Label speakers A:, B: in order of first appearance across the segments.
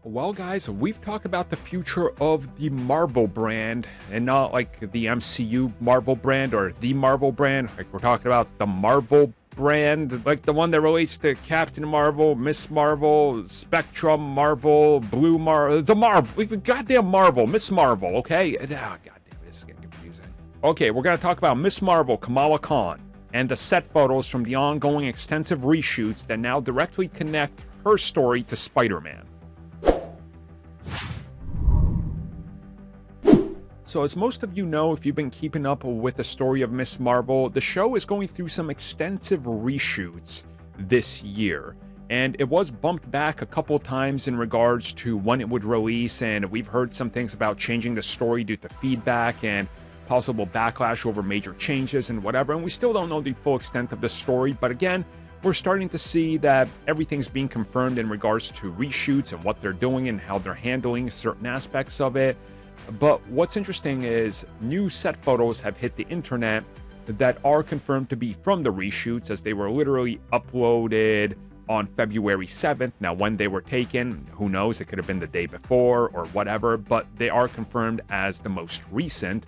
A: Well, guys, we've talked about the future of the Marvel brand, and not like the MCU Marvel brand or the Marvel brand. Like, we're talking about the Marvel brand, like the one that relates to Captain Marvel, Ms. Marvel, Spectrum Marvel, Blue Marvel, the Marvel, goddamn Marvel, Ms. Marvel, okay? Goddamn, this is getting confusing. Okay, we're going to talk about Ms. Marvel, Kamala Khan, and the set photos from the ongoing extensive reshoots that now directly connect her story to Spider-Man. So as most of you know, if you've been keeping up with the story of Ms. Marvel, the show is going through some extensive reshoots this year. And it was bumped back a couple times in regards to when it would release, and we've heard some things about changing the story due to feedback and possible backlash over major changes and whatever, and we still don't know the full extent of the story, but again, we're starting to see that everything's being confirmed in regards to reshoots and what they're doing and how they're handling certain aspects of it. But what's interesting is new set photos have hit the internet that are confirmed to be from the reshoots, as they were literally uploaded on February 7th. Now, when they were taken, who knows? It could have been the day before or whatever, but they are confirmed as the most recent.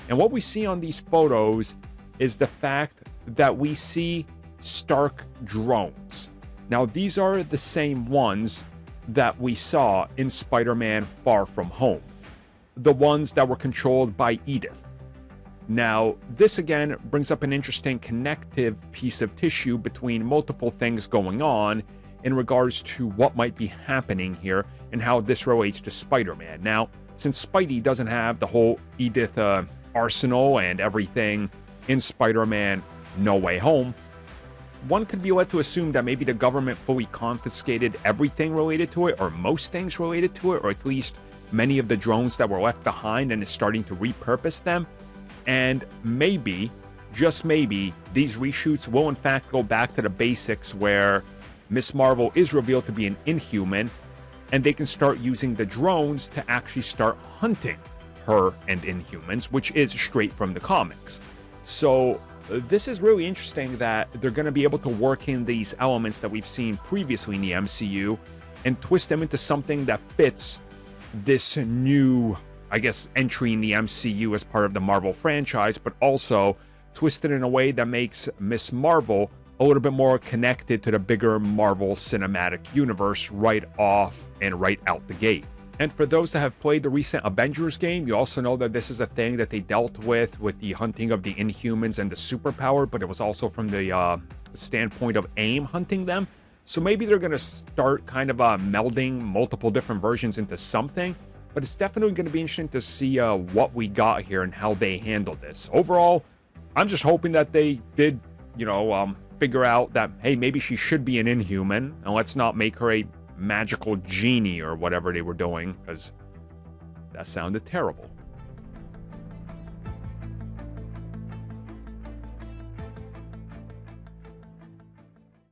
A: And what we see on these photos is the fact that we see Stark drones. Now, these are the same ones that we saw in Spider-Man Far From Home, the ones that were controlled by Edith. Now, this again brings up an interesting connective piece of tissue between multiple things going on in regards to what might be happening here and how this relates to Spider-Man. Now, since Spidey doesn't have the whole Edith arsenal and everything in Spider-Man No Way Home, one could be led to assume that maybe the government fully confiscated everything related to it, or most things related to it, or at least many of the drones that were left behind, and is starting to repurpose them. And maybe, just maybe, these reshoots will in fact go back to the basics where Ms. Marvel is revealed to be an Inhuman, and they can start using the drones to actually start hunting her and Inhumans, which is straight from the comics. So this is really interesting that they're going to be able to work in these elements that we've seen previously in the MCU and twist them into something that fits this new, I guess, entry in the MCU as part of the Marvel franchise, but also twisted in a way that makes Ms. Marvel a little bit more connected to the bigger Marvel Cinematic Universe right off and right out the gate. And for those that have played the recent Avengers game, you also know that this is a thing that they dealt with the hunting of the Inhumans and the superpower, but it was also from the standpoint of AIM hunting them. So maybe they're going to start kind of melding multiple different versions into something, but it's definitely going to be interesting to see what we got here and how they handle this. Overall, I'm just hoping that they did, figure out that, hey, maybe she should be an Inhuman, and let's not make her a magical genie or whatever they were doing, because that sounded terrible.